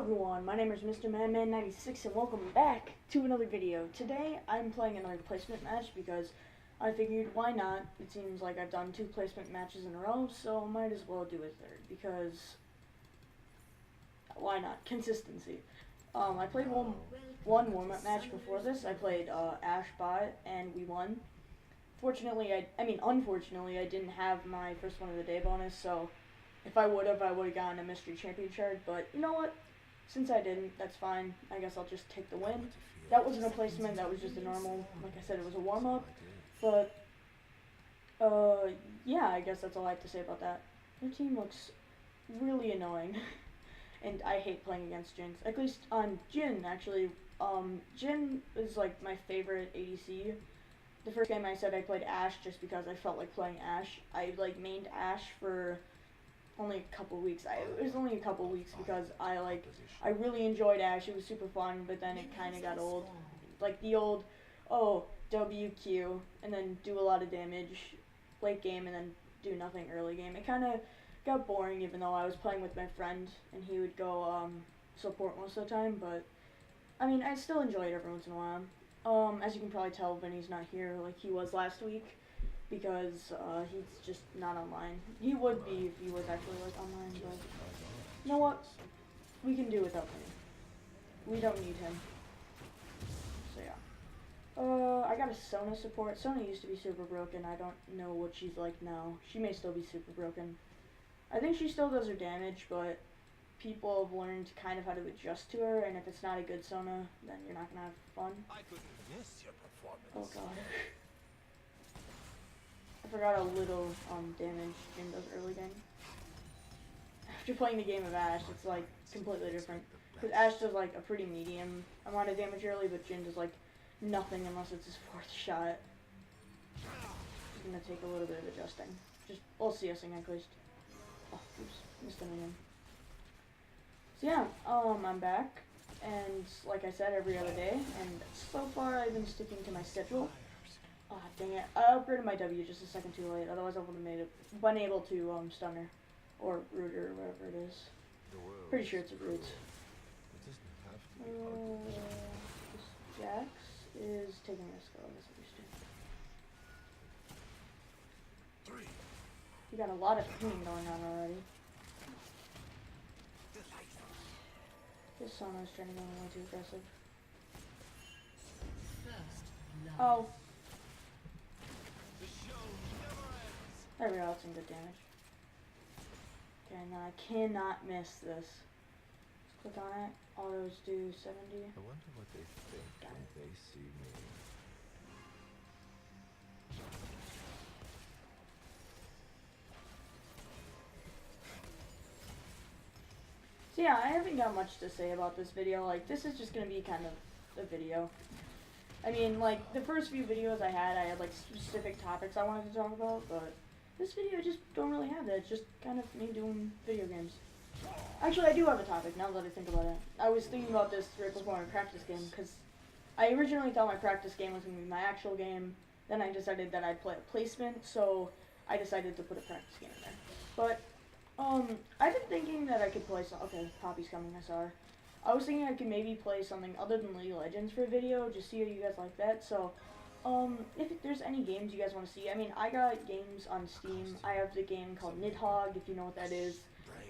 everyone, my name is Mr. Manman96 and welcome back to another video. Today I'm playing another placement match because I figured why not. It seems like I've done 2 placement matches in a row, so I might as well do a third because why not? Consistency. I played one warm-up match before this. I played Ash bot and we won. Fortunately, unfortunately, I didn't have my first one of the day bonus, so if I would have gotten a mystery champion shard, but you know what? Since I didn't, that's fine. I guess I'll just take the win. That wasn't a placement, that was just a normal, like I said, it was a warm-up. But, yeah, I guess that's all I have to say about that. Their team looks really annoying. And I hate playing against Jinx. At least on Jhin, actually. Jhin is like my favorite ADC. The first game I said I played Ashe just because I felt like playing Ashe. I like mained Ashe for only a couple weeks. It was only a couple weeks because I really enjoyed Ashe. It was super fun, but then it kind of got old. Like the old, oh, WQ, and then do a lot of damage late game and then do nothing early game. It kind of got boring even though I was playing with my friend and he would go support most of the time, but I mean, I still enjoy it every once in a while. As you can probably tell, Vinny's not here like he was last week because he's just not online. He would be if he was actually like online, but you know what? We can do without Vinny. We don't need him. So yeah. I got a Sona support. Sona used to be super broken. I don't know what she's like now. She may still be super broken. I think she still does her damage, but people have learned kind of how to adjust to her, and if it's not a good Sona, then you're not gonna have fun. I couldn't miss your performance. Oh god. I forgot how little damage Jhin does early game. After playing the game of Ashe, it's like completely different. Because Ashe does like a pretty medium amount of damage early, but Jhin does like nothing unless it's his 4th shot. It's gonna take a little bit of adjusting. Just, well, CSing at least. Oh, oops, missed a minion. So yeah, I'm back, and like I said, every other day, and so far I've been sticking to my schedule. Ah, dang it, I upgraded my W just a second too late, otherwise I would have been able to stun her, or root her, or whatever it is. Pretty sure it's a root. This Jax is taking a risk, I guess understand. We got a lot of pinging going on already. This Sona is trying to go way too aggressive. Oh. There we go, that's some good damage. Okay, now I cannot miss this. Let's click on it. Autos do 70. I wonder what they think when they see me. So yeah, I haven't got much to say about this video. Like, this is just gonna be kind of a video. I mean, like, the first few videos I had like specific topics I wanted to talk about, but this video I just don't really have that. It's just kind of me doing video games. Actually, I do have a topic now that I think about it. I was thinking about this right before my practice game, because I originally thought my practice game was gonna be my actual game. Then I decided that I'd play a placement, so I decided to put a practice game in there. But I've been thinking that I could play some. Okay, Poppy's coming. I saw her. I was thinking I could maybe play something other than League of Legends for a video, just see how you guys like that. So, if there's any games you guys want to see, I mean, I got games on Steam. I have the game called Nidhogg, if you know what that is.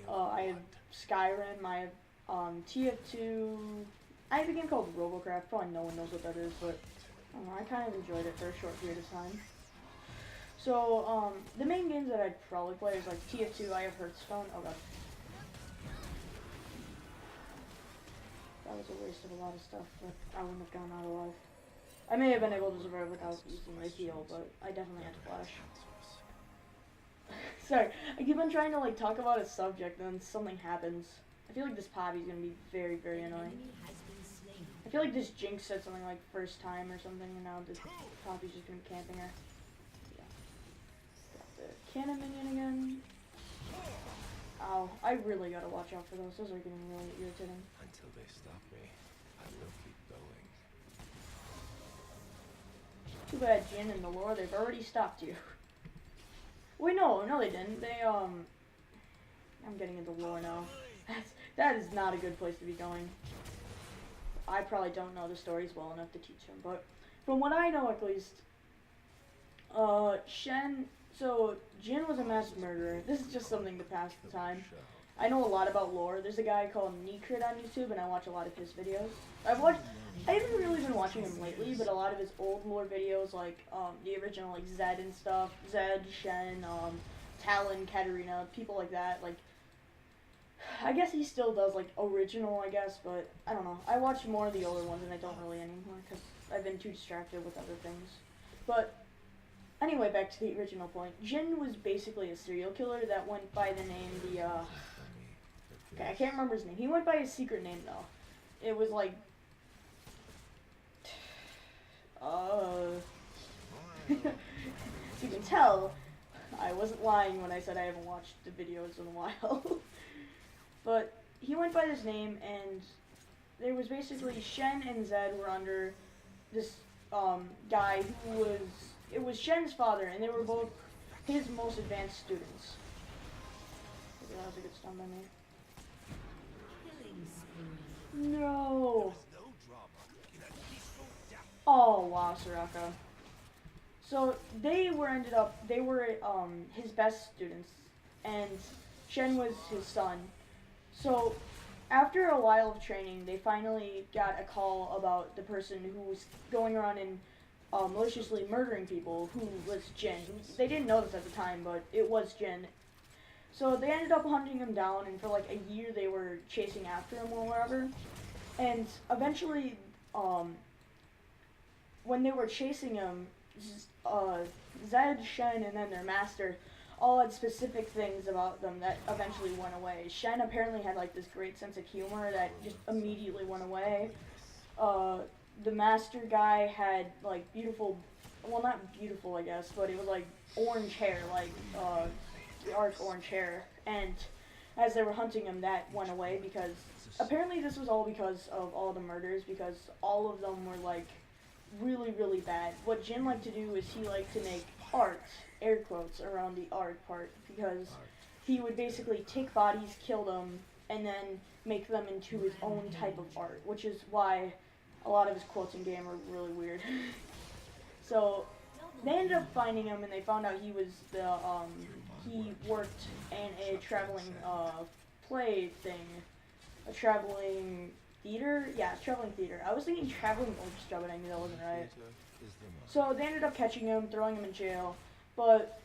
I have Skyrim. I have TF2. I have a game called Robocraft. Probably no one knows what that is, but I don't know, I kind of enjoyed it for a short period of time. So, the main games that I'd probably play is like TF2, I have Hearthstone. Oh god. That was a waste of a lot of stuff, but I wouldn't have gone out alive. I may have been able to survive without using my heal, but I definitely had to flash. Sorry, I keep on trying to like talk about a subject and then something happens. I feel like this Poppy's gonna be very, very annoying. I feel like this Jinx said something like first time or something, and now this Poppy's just gonna be camping her. Cannon minion again. Ow, I really gotta watch out for those. Those are getting really irritating. Until they stop me, I will keep going. Too bad, Jhin and the lore, they've already stopped you. Wait, no, they didn't. They, I'm getting into lore now. That is not a good place to be going. I probably don't know the stories well enough to teach him, but from what I know at least, so Jhin was a mass murderer. This is just something to pass the time. I know a lot about lore. There's a guy called Necrit on YouTube, and I watch a lot of his videos. I haven't really been watching him lately, but a lot of his old lore videos, like the original, like Zed and stuff, Zed, Shen, Talon, Katarina, people like that. Like, I guess he still does like original, I guess, but I don't know. I watch more of the older ones, and I don't really anymore because I've been too distracted with other things. But anyway, back to the original point. Jhin was basically a serial killer that went by the name okay, I can't remember his name. He went by his secret name though. It was like as you can tell, I wasn't lying when I said I haven't watched the videos in a while. But he went by this name, and there was basically Shen and Zed were under this guy who was Shen's father, and they were both his most advanced students. That was a good stun by me. No. Oh wow, Soraka. So they were his best students, and Shen was his son. So after a while of training, they finally got a call about the person who was going around and maliciously murdering people, who was Jhin. They didn't know this at the time, but it was Jhin. So they ended up hunting him down, and for like a year they were chasing after him or whatever. And eventually, when they were chasing him, Zed, Shen, and then their master all had specific things about them that eventually went away. Shen apparently had like this great sense of humor that just immediately went away. The master guy had like beautiful, well not beautiful I guess, but it was like orange hair, like dark orange hair. And as they were hunting him, that went away because apparently this was all because of all the murders, because all of them were like really, really bad. What Jhin liked to do is he liked to make art, air quotes, around the art part, because he would basically take bodies, kill them, and then make them into his own type of art, which is why a lot of his quotes in game are really weird. So they ended up finding him, and they found out he was he worked in a traveling play thing, a traveling theater? Yeah, traveling theater. I was thinking traveling orchestra, but I knew that wasn't right. So they ended up catching him, throwing him in jail, but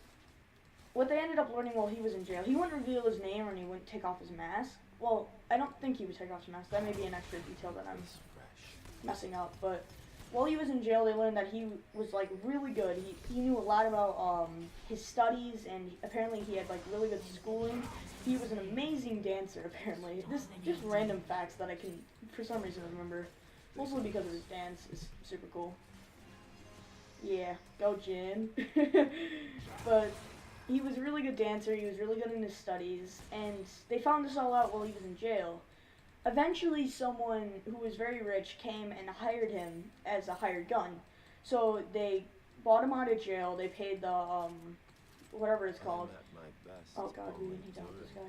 what they ended up learning while he was in jail, he wouldn't reveal his name and he wouldn't take off his mask. Well, I don't think he would take off his mask. That may be an extra detail that I'm messing up, but while he was in jail, they learned that he was like really good. He knew a lot about his studies, and apparently he had like really good schooling. He was an amazing dancer, apparently. This just random facts that I can, for some reason, remember. Mostly because of his dance. It's super cool. Yeah, go Jhin. But he was a really good dancer. He was really good in his studies, and they found this all out while he was in jail. Eventually, someone who was very rich came and hired him as a hired gun. So they bought him out of jail. They paid the whatever it's called. Oh god, we need to help this guy.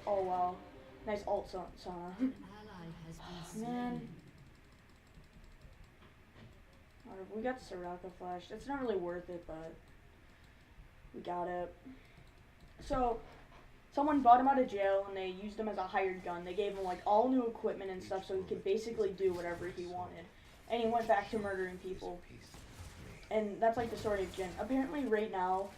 Oh wow, nice ult, Sona. Man, we got Soraka flash. It's not really worth it, but we got it. So someone bought him out of jail, and they used him as a hired gun. They gave him like all new equipment and stuff, so he could basically do whatever he wanted. And he went back to murdering people. And that's like the story of Jhin. Apparently right now,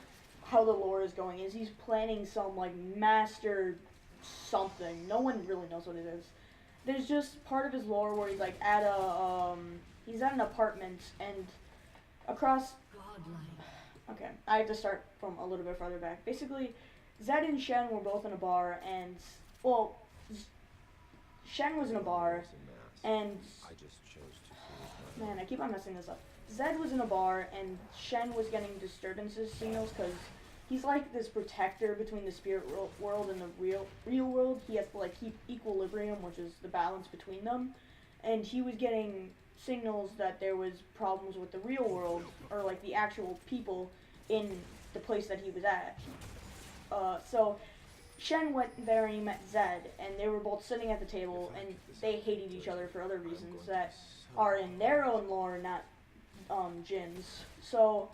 how the lore is going is he's planning some like master something. No one really knows what it is. There's just part of his lore where he's like at he's at an apartment, and across, okay, I have to start from a little bit farther back. Basically, Zed and Shen were both in a bar, and, well, Shen was in a bar, and, man, I keep on messing this up. Zed was in a bar, and Shen was getting disturbances signals, because he's like this protector between the spirit world and the real world. He has to, like, keep equilibrium, which is the balance between them, and he was getting signals that there was problems with the real world, or, like, the actual people, in the place that he was at. So Shen went there and he met Zed, and they were both sitting at the table, and they hated each other for other reasons that are in their own lore, not Jin's. So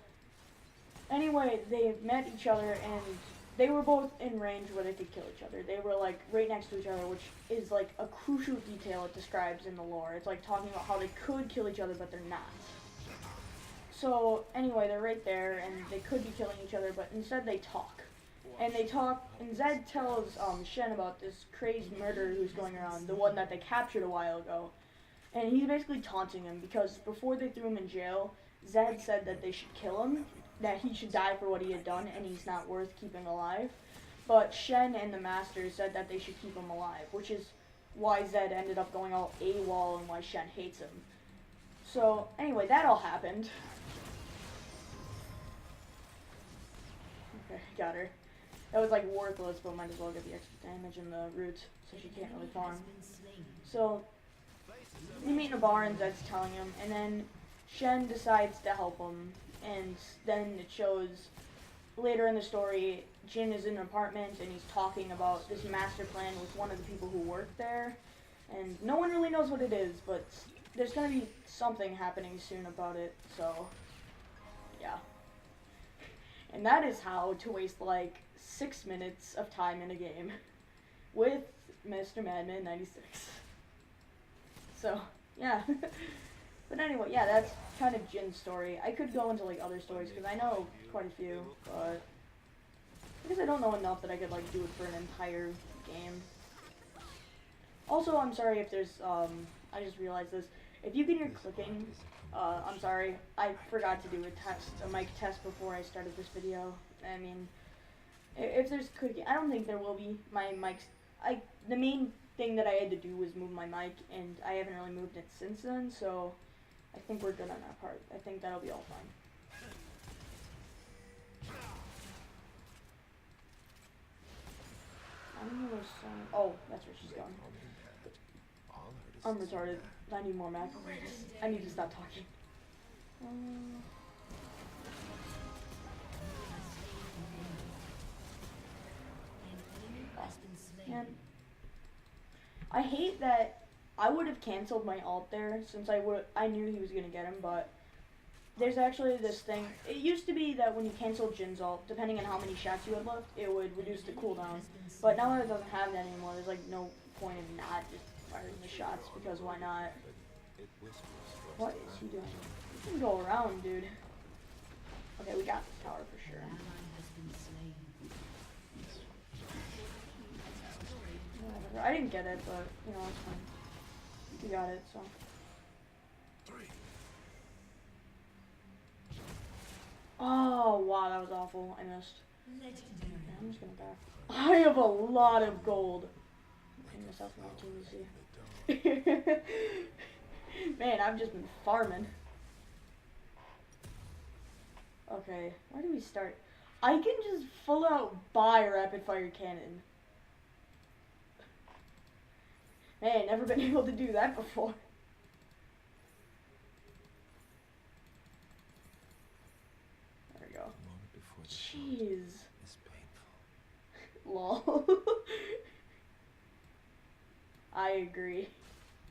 anyway, they met each other, and they were both in range where they could kill each other. They were like right next to each other, which is like a crucial detail it describes in the lore. It's like talking about how they could kill each other, but they're not. So anyway, they're right there, and they could be killing each other, but instead they talk. And they talk, and Zed tells Shen about this crazed murderer who's going around, the one that they captured a while ago. And he's basically taunting him because before they threw him in jail, Zed said that they should kill him, that he should die for what he had done, and he's not worth keeping alive. But Shen and the Master said that they should keep him alive, which is why Zed ended up going all AWOL and why Shen hates him. So anyway, that all happened. Okay, got her. That was like worthless, but might as well get the extra damage in the roots, so she can't really farm. So we meet in a bar and Zed's telling him, and then Shen decides to help him, and then it shows later in the story, Jhin is in an apartment and he's talking about this master plan with one of the people who work there, and no one really knows what it is, but there's gonna be something happening soon about it, so yeah. And that is how to waste like 6 minutes of time in a game with Mr. Madman 96. So, yeah. But anyway, yeah, that's kind of Jin's story. I could go into like other stories because I know quite a few, but because I don't know enough that I could like do it for an entire game. Also, I'm sorry if there's I just realized this. If you can hear clicking, I'm sorry. I forgot to do a mic test before I started this video. I mean, if there's clicking, I don't think there will be. My mic's, the main thing that I had to do was move my mic, and I haven't really moved it since then, so I think we're good on that part. I think that'll be all fine. I don't know where Sona. Oh, that's where she's going. I'm retarded. I need more map. I need to stop talking. Man, I hate that I would have canceled my ult there since I knew he was gonna get him, but there's actually this thing. It used to be that when you canceled Jin's ult, depending on how many shots you had left, it would reduce the cooldown. But now that it doesn't have that anymore, there's like no point in not just firing the shots because why not? What is he doing? You can go around, dude. Okay, we got this tower for sure. Whatever. I didn't get it, but you know, it's fine. We got it, so. Oh, wow, that was awful. I missed. Yeah, I'm just gonna back. I have a lot of gold. I myself from my team, you see. Man, I've just been farming. Okay, where do we start? I can just full out buy rapid fire cannon. Man, never been able to do that before. There we go. Jeez. Lol. I agree.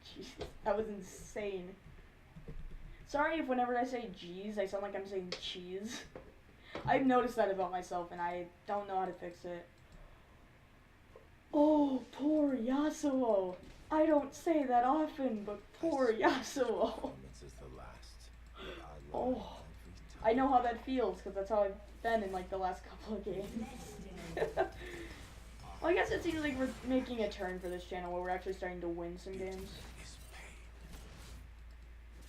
Jeez, that was insane. Sorry if whenever I say jeez, I sound like I'm saying cheese. I've noticed that about myself and I don't know how to fix it. Oh, poor Yasuo. I don't say that often, but poor Yasuo. Oh, I know how that feels because that's how I've been in like the last couple of games. Well, I guess it seems like we're making a turn for this channel where we're actually starting to win some games.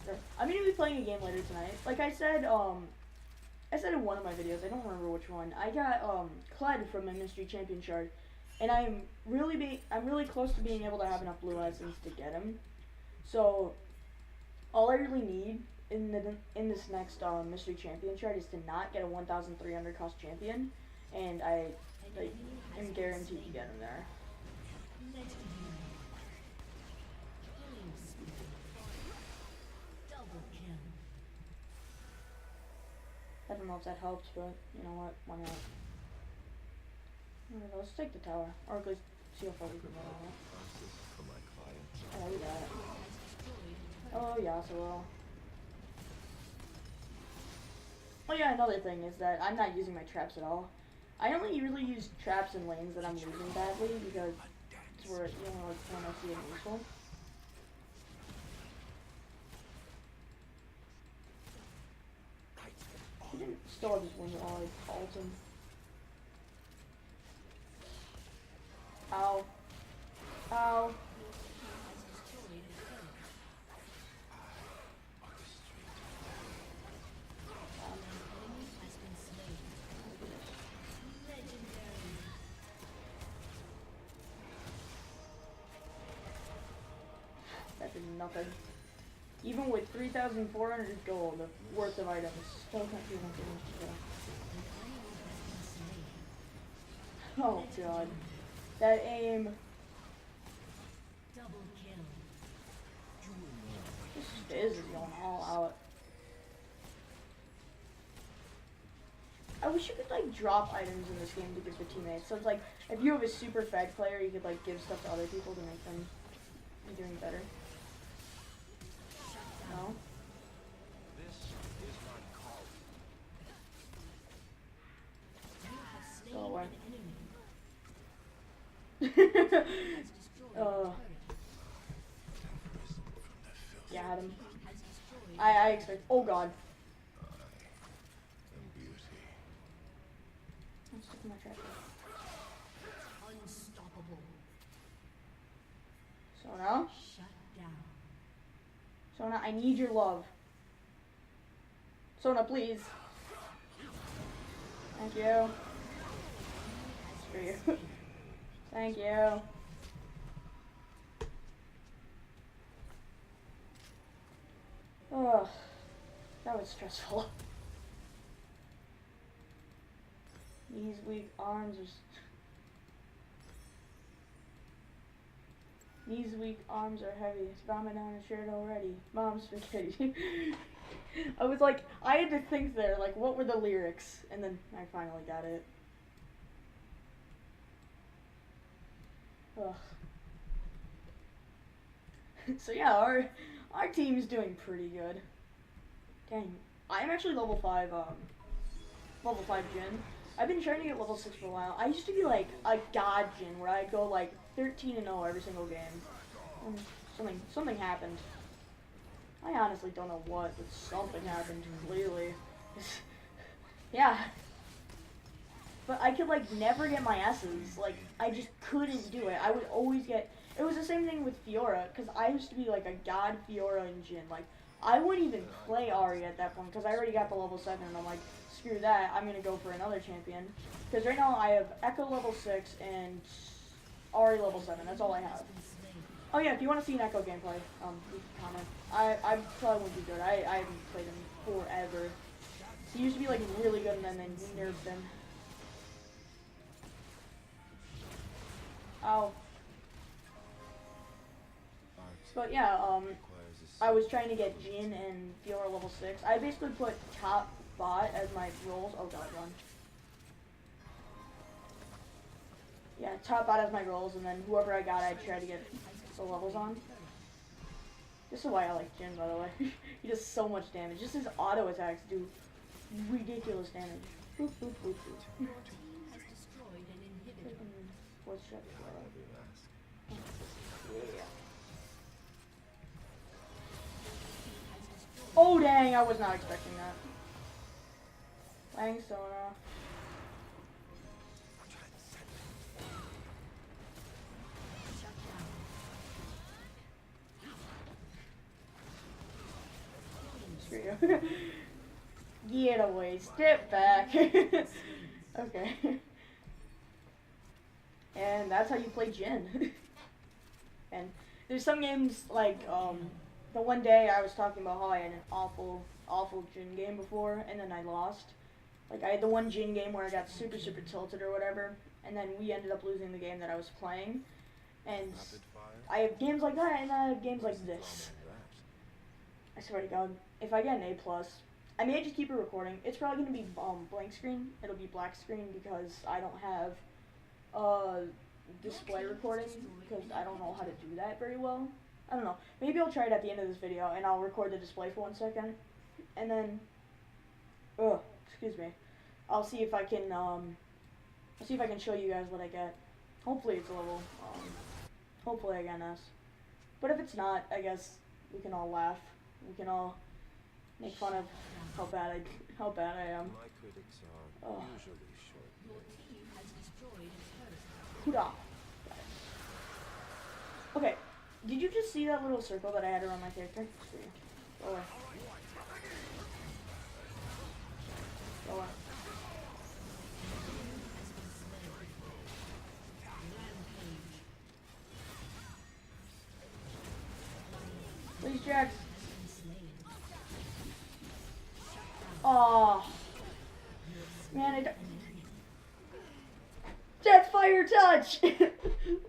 Sure. I'm gonna be playing a game later tonight. Like I said in one of my videos, I don't remember which one. I got Cled from a mystery champion shard, and I'm really close to being able to have enough blue essence to get him. So all I really need in this next mystery champion shard is to not get a 1,300 cost champion, and I am guaranteed to get him there. I don't know if that helps, but you know what? Why not? Alright, let's take the tower. Or go see how far we can get on it. Process for my client. Oh, we got it. Oh, yeah, so well. Oh yeah, another thing is that I'm not using my traps at all. I only really use traps in lanes that I'm losing badly because it's where you know like when I see it useful. He didn't still have his wing while I called him. Ow. Ow. That did nothing. Even with 3,400 gold worth of items, still can't do nothing. Oh god. That aim. Double kill. This Fizz is going all out. I wish you could like drop items in this game to give to teammates. So it's like if you have a super fed player, you could like give stuff to other people to make them be doing better. No? This is my call. Go away. Yeah, had him. I expect. Oh god. And beauty. I'm stuck in my trap. Unstoppable. Sona? Shut down. Sona, I need your love. Sona, please. Thank you. Screw you. Thank you. Ugh. That was stressful. Knees weak, arms are... Knees weak, arms are heavy. It's vomit down his shirt already. Mom spaghetti. I was like, I had to think there, like, what were the lyrics? And then I finally got it. Ugh. So yeah, our team's doing pretty good. Dang, I'm actually level 5 Jhin. I've been trying to get level 6 for a while. I used to be like a god Jhin where I'd go like 13-0 every single game. And something happened. I honestly don't know what, but something happened, clearly. Yeah. But I could like never get my S's. Like, I just couldn't do it. I would always get... It was the same thing with Fiora, because I used to be like a god Fiora in Jhin. Like, I wouldn't even play Ahri at that point, because I already got the level 7, and I'm like, screw that, I'm going to go for another champion. Because right now I have Echo level 6 and Ahri level 7, that's all I have. Oh yeah, if you want to see an Echo gameplay, you can comment. I probably wouldn't be good. I haven't played him forever. He used to be like really good, and then they nerfed him. Oh. But yeah, I was trying to get Jhin and Fiora level 6. I basically put top bot as my roles. Oh god, run. Yeah, top bot as my roles, and then whoever I got, I'd try to get the levels on. This is why I like Jhin, by the way. He does so much damage. Just his auto attacks do ridiculous damage. Boop, boop, boop, boop. What's shut? Yeah. Oh dang, I was not expecting that. Thanks, Sona. Screw you. Get away, step back. Okay. And that's how you play Jhin. And there's some games like the one day I was talking about how I had an awful Jhin game before, and then I lost. Like I had the one Jhin game where I got super tilted or whatever, and then we ended up losing the game that I was playing. And I have games like that, and I have games like this. I swear to God, if I get an A+, I may just keep it recording. It's probably gonna be blank screen. It'll be black screen because I don't have display recording because I don't know how to do that very well. I don't know. Maybe I'll try it at the end of this video and I'll record the display for 1 second, and then, excuse me. I'll see if I can show you guys what I get. Hopefully it's a level. Hopefully I get an S. But if it's not, I guess we can all laugh. We can all make fun of how bad I am. My critics are usually short. Huda. Okay, did you just see that little circle that I had around my character? Go away. Go away. Please, Jax. Oh, man, I don't. Death Fire Touch!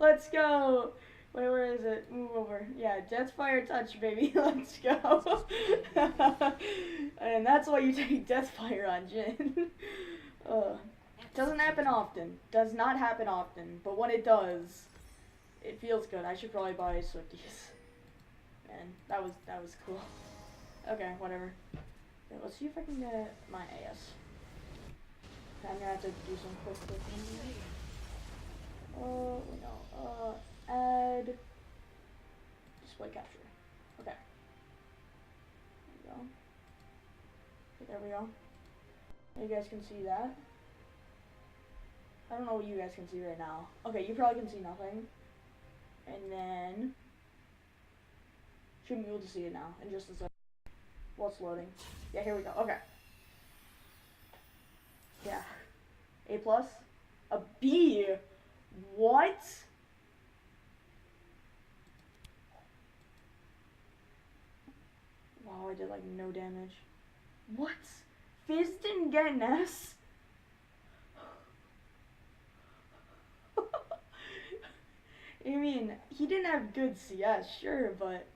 Let's go! Wait, where is it? Move over. Yeah, Death Fire Touch, baby. Let's go! And that's why you take Death Fire on Jhin. Doesn't happen often. Does not happen often. But when it does, it feels good. I should probably buy Swifties. Man, that was cool. Okay, whatever. Okay, let's see if I can get my AS. I'm gonna have to do some quick things. No. Add display capture. Okay. There we go. Okay, there we go. You guys can see that. I don't know what you guys can see right now. Okay, you probably can see nothing. And then should be able to see it now in just a second. While it's loading. Yeah, here we go. Okay. Yeah. A plus? A B? What? Wow, I did like no damage. What? Fizz didn't get an S? I mean, he didn't have good CS, sure, but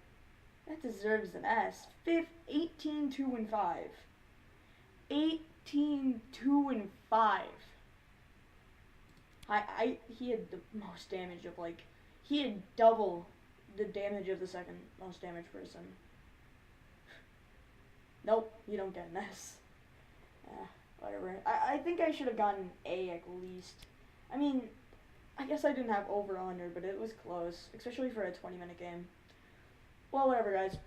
that deserves an S. 18, 2, and 5. 18, 2, and 5. He had the most damage of, like, he had double the damage of the second most damaged person. Nope, you don't get an S. Whatever. I think I should have gotten A at least. I mean, I guess I didn't have over 100, but it was close, especially for a 20-minute game. Well, whatever, guys.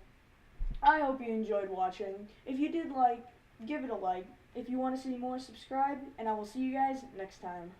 I hope you enjoyed watching. If you did like, give it a like. If you want to see more, subscribe, and I will see you guys next time.